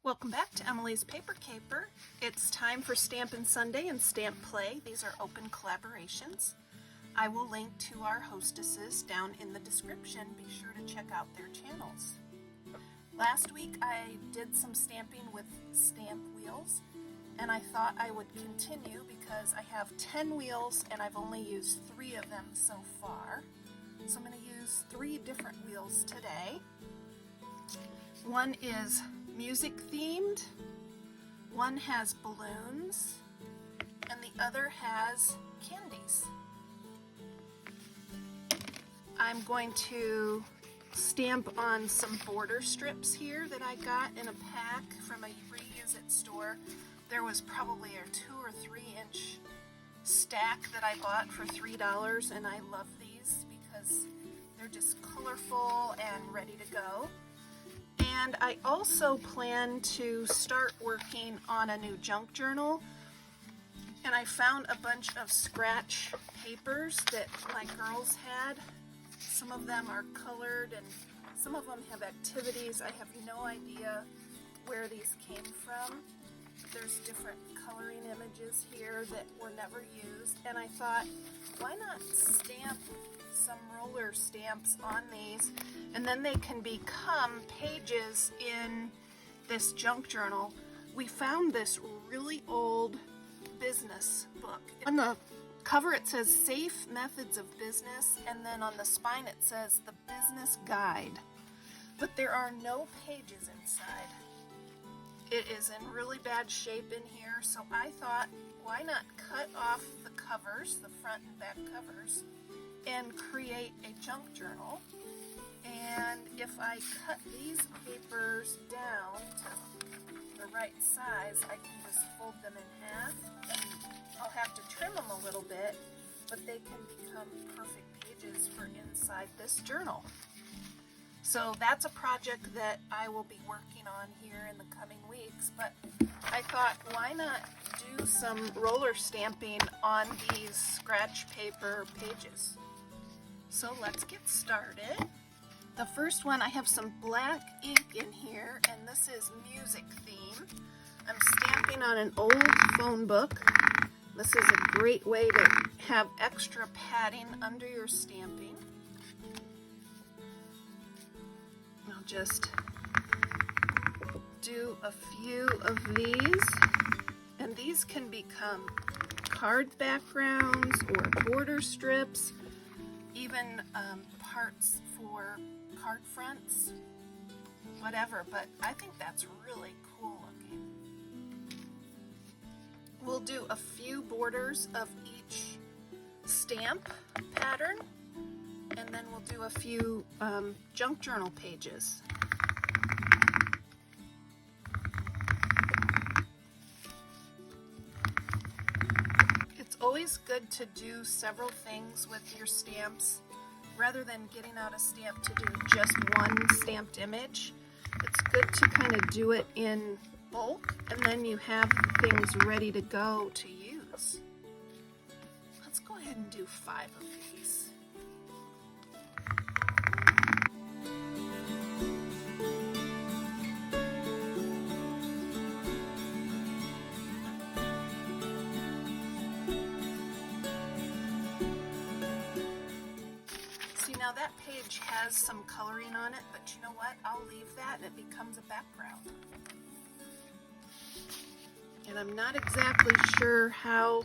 Welcome back to Emilee's Paper Caper. It's time for Stampin' Sunday and Stamp Play. These are open collaborations. I will link to our hostesses down in the description. Be sure to check out their channels. Last week I did some stamping with Stamp Wheels, and I thought I would continue because I have 10 wheels and I've only used 3 of them so far. So I'm going to use 3 different wheels today. One is music themed, one has balloons, and the other has candies. I'm going to stamp on some border strips here that I got in a pack from a reuse it store. There was probably a 2 or 3 inch stack that I bought for $3, and I love these because they're just colorful and ready to go. And I also plan to start working on a new junk journal, and I found a bunch of scratch papers that my girls had. Some of them are colored and some of them have activities. I have no idea where these came from. There's different coloring images here that were never used, and I thought, why not stamp some roller stamps on these, and then they can become pages in this junk journal. We found this really old business book. On the cover it says Safe Methods of Business, and then on the spine it says The Business Guide, but there are no pages inside. It is in really bad shape in here, so I thought, why not cut off the covers, the front and back covers, and create a junk journal. And if I cut these papers down to the right size, I can just fold them in half, and I'll have to trim them a little bit, but they can become perfect pages for inside this journal. So that's a project that I will be working on here in the coming weeks, but I thought, why not do some roller stamping on these scratch paper pages? So let's get started. The first one, I have some black ink in here, and this is music theme. I'm stamping on an old phone book. This is a great way to have extra padding under your stamping. I'll just do a few of these, and these can become card backgrounds or border strips, even parts for card fronts, whatever, but I think that's really cool looking. We'll do a few borders of each stamp pattern, and then we'll do a few junk journal pages. It's always good to do several things with your stamps rather than getting out a stamp to do just one stamped image. It's good to kind of do it in bulk, and then you have things ready to go to use. Let's go ahead and do 5 of these. Now that page has some coloring on it, but you know what? I'll leave that and it becomes a background. And I'm not exactly sure how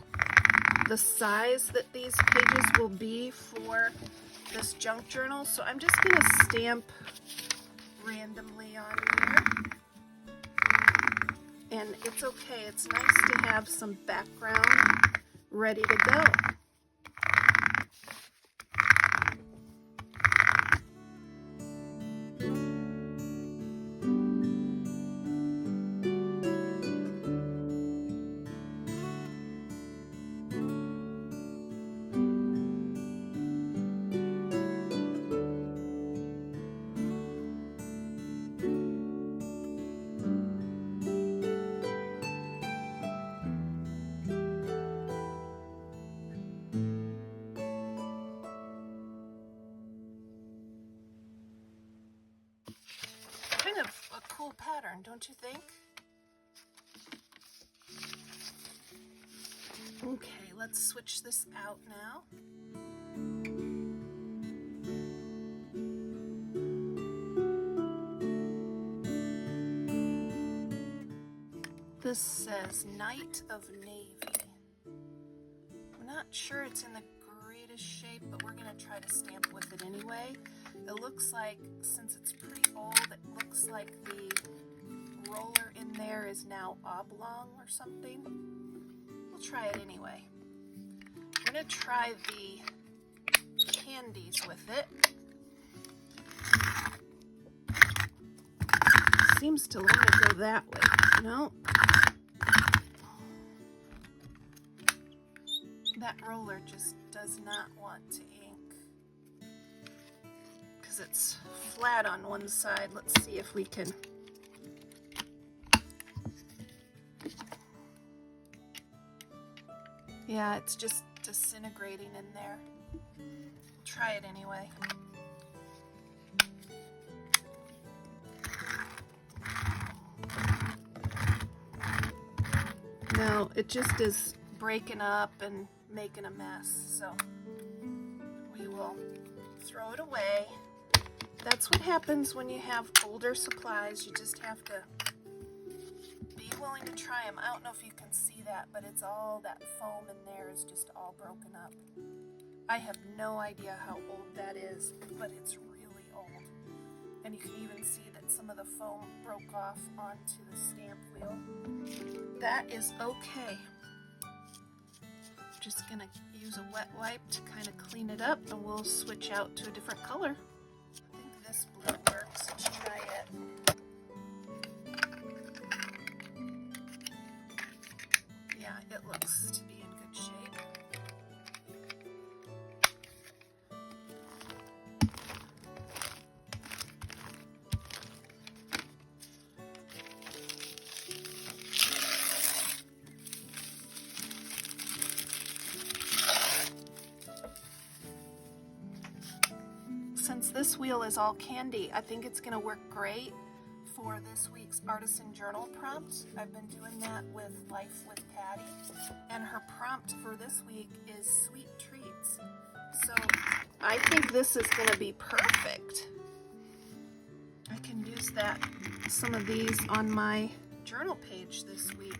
the size that these pages will be for this junk journal, so I'm just going to stamp randomly on here. And it's okay, it's nice to have some background ready to go. Kind of a cool pattern, don't you think? Okay, let's switch this out now. This says Knight of Navy. I'm not sure it's in the greatest shape, but we're going to try to stamp with it anyway. It looks like, since it's pretty old, it looks like the roller in there is now oblong or something. We'll try it anyway. We're going to try the candies with it. Seems to want to go that way. No. That roller just does not want to ink because it's flat on one side. Let's see if we can. Yeah, it's just disintegrating in there. We'll try it anyway. No, it just is breaking up and making a mess, so we will throw it away. That's what happens when you have older supplies. You just have to be willing to try them. I don't know if you can see that, but it's all that foam in there is just all broken up. I have no idea how old that is, but it's really old. And you can even see that some of the foam broke off onto the stamp wheel. That is okay. Just gonna use a wet wipe to kind of clean it up, and we'll switch out to a different color. I think this blue works. Let's try it. Yeah, it looks to be in good shape. Since this wheel is all candy, I think it's going to work great for this week's Artisan Journal prompt. I've been doing that with Life with Patty, and her prompt for this week is sweet treats. So I think this is going to be perfect. I can use some of these on my journal page this week.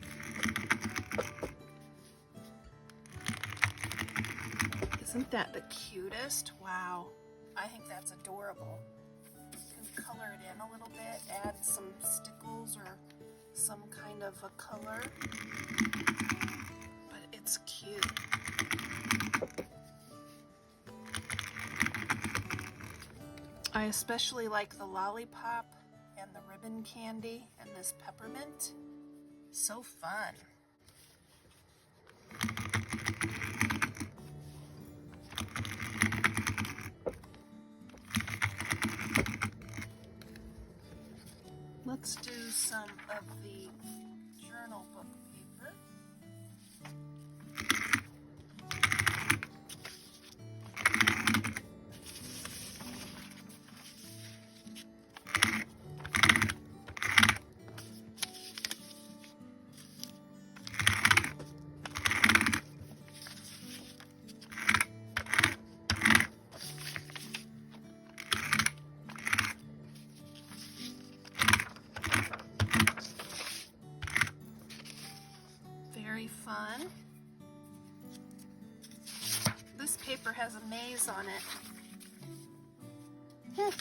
Isn't that the cutest? Wow. I think that's adorable. You can color it in a little bit, add some stickles or some kind of a color, but it's cute. I especially like the lollipop and the ribbon candy and this peppermint. So fun. Let's do some of the journal book paper. Fun. This paper has a maze on it.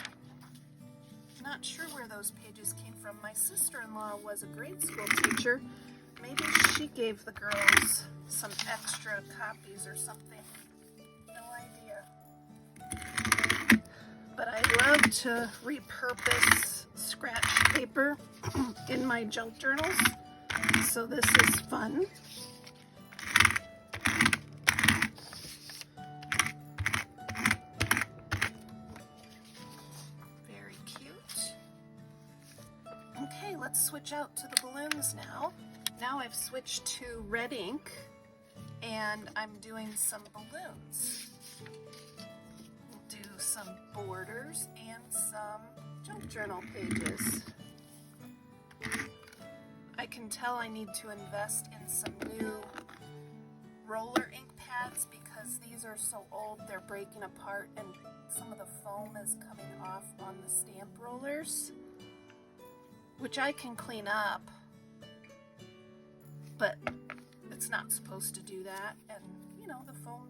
Not sure where those pages came from. My sister-in-law was a grade school teacher. Maybe she gave the girls some extra copies or something. No idea. But I love to repurpose scratch paper in my junk journals, so this is fun. Okay, let's switch out to the balloons now. Now I've switched to red ink and I'm doing some balloons. We'll do some borders and some junk journal pages. I can tell I need to invest in some new roller ink pads because these are so old they're breaking apart and some of the foam is coming off on the stamp rollers, which I can clean up, but it's not supposed to do that, and you know, the foam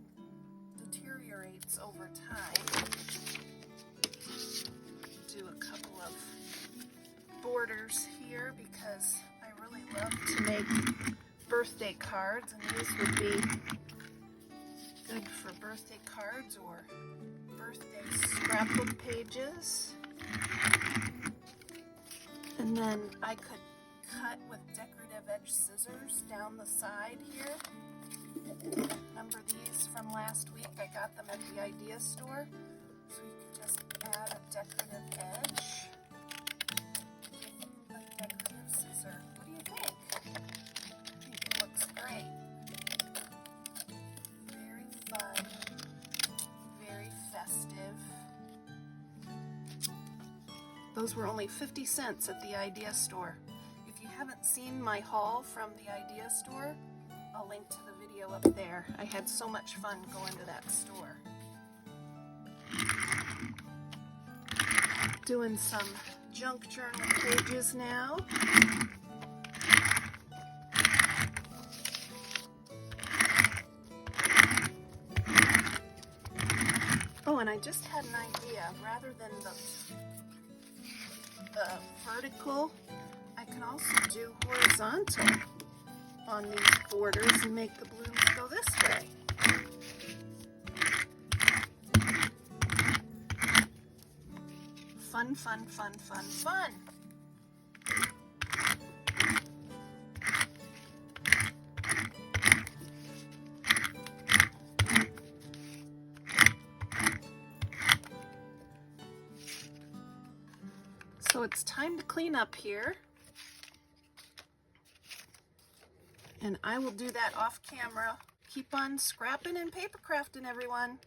deteriorates over time. Do a couple of borders here because I really love to make birthday cards, and these would be good for birthday cards or birthday scrapbook pages. And then I could cut with decorative edge scissors down the side here. Remember these from last week? I got them at the Idea store. So you can just add a decorative edge. A decorative scissor. What do you think? I think it looks great. Very fun. Very festive. Those were only 50 cents at the Idea store. If you haven't seen my haul from the Idea store, I'll link to the video up there. I had so much fun going to that store. Doing some junk journal pages now. Oh, and I just had an idea. Rather than the vertical, I can also do horizontal on these borders and make the blooms go this way. Fun, fun, fun, fun, fun. So it's time to clean up here. And I will do that off camera. Keep on scrapping and paper crafting, everyone.